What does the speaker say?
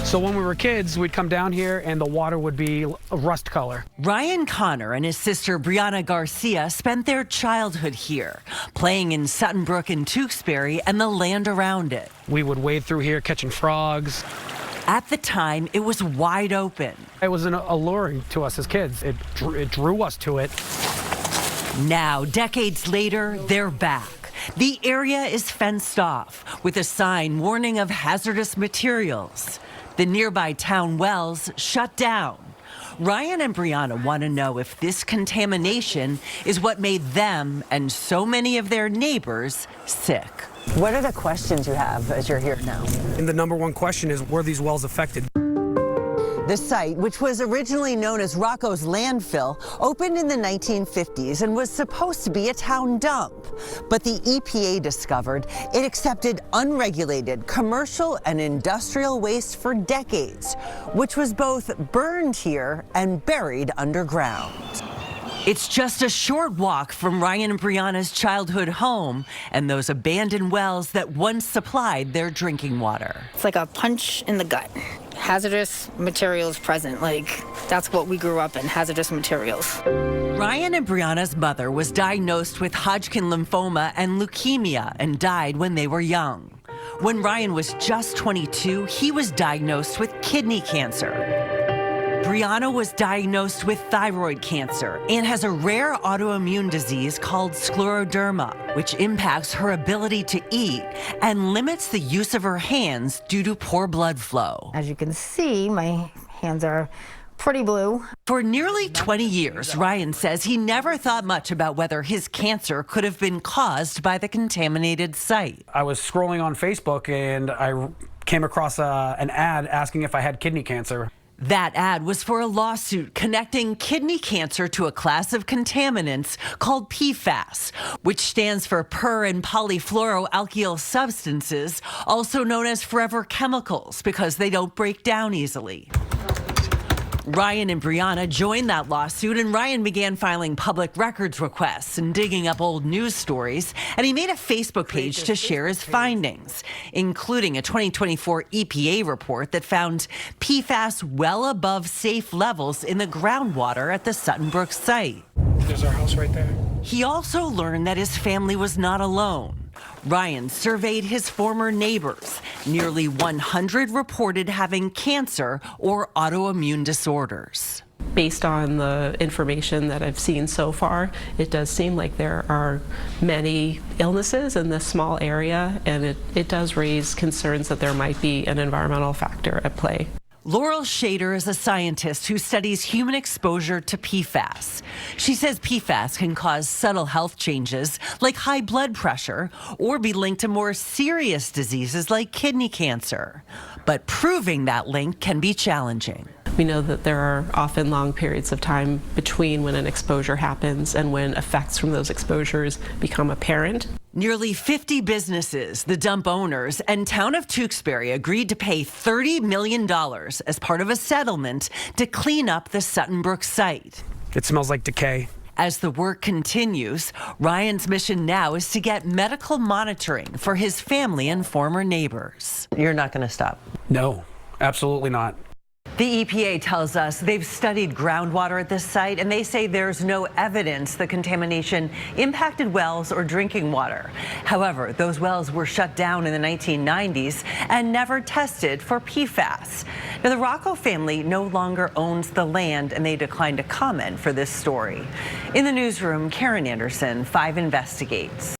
So when we were kids, we'd come down here and the water would be a rust color. Ryan Connor and his sister Brianna Garcia spent their childhood here, playing in Sutton Brook and Tewksbury and the land around it. We would wade through here catching frogs. At the time, it was wide open. It was alluring to us as kids. It drew us to it. Now, decades later, they're back. The area is fenced off with a sign warning of hazardous materials. The nearby town wells shut down. Ryan and Brianna want to know if this contamination is what made them and so many of their neighbors sick. What are the questions you have as you're here now? And the number one question is, were these wells affected? The site, which was originally known as Rocco's Landfill, opened in the 1950s and was supposed to be a town dump. But the EPA discovered it accepted unregulated commercial and industrial waste for decades, which was both burned here and buried underground. It's just a short walk from Ryan and Brianna's childhood home and those abandoned wells that once supplied their drinking water. It's like a punch in the gut. Hazardous materials present, like that's what we grew up in, hazardous materials. Ryan and Brianna's mother was diagnosed with Hodgkin lymphoma and leukemia and died when they were young. When Ryan was just 22, he was diagnosed with kidney cancer. Brianna was diagnosed with thyroid cancer and has a rare autoimmune disease called scleroderma, which impacts her ability to eat and limits the use of her hands due to poor blood flow. As you can see, my hands are pretty blue. For nearly 20 years, Ryan says he never thought much about whether his cancer could have been caused by the contaminated site. I was scrolling on Facebook and I came across an ad asking if I had kidney cancer. That ad was for a lawsuit connecting kidney cancer to a class of contaminants called PFAS, which stands for per- and polyfluoroalkyl substances, also known as forever chemicals because they don't break down easily. Ryan and Brianna joined that lawsuit, and Ryan began filing public records requests and digging up old news stories, and he made a Facebook page to share his findings, including a 2024 EPA report that found PFAS well above safe levels in the groundwater at the Sutton Brook site. There's our house right there. He also learned that his family was not alone. Ryan surveyed his former neighbors. Nearly 100 reported having cancer or autoimmune disorders. Based on the information that I've seen so far, it does seem like there are many illnesses in this small area, and it does raise concerns that there might be an environmental factor at play. Laurel Shader is a scientist who studies human exposure to PFAS. She says PFAS can cause subtle health changes like high blood pressure or be linked to more serious diseases like kidney cancer. But proving that link can be challenging. We know that there are often long periods of time between when an exposure happens and when effects from those exposures become apparent. Nearly 50 businesses, the dump owners, and town of Tewksbury agreed to pay $30 million as part of a settlement to clean up the Sutton Brook site. It smells like decay. As the work continues, Ryan's mission now is to get medical monitoring for his family and former neighbors. You're not going to stop? No, absolutely not. The EPA tells us they've studied groundwater at this site, and they say there's no evidence the contamination impacted wells or drinking water. However, those wells were shut down in the 1990s and never tested for PFAS. Now, the Rocco family no longer owns the land, and they declined to comment for this story. In the newsroom, Karen Anderson, 5 Investigates.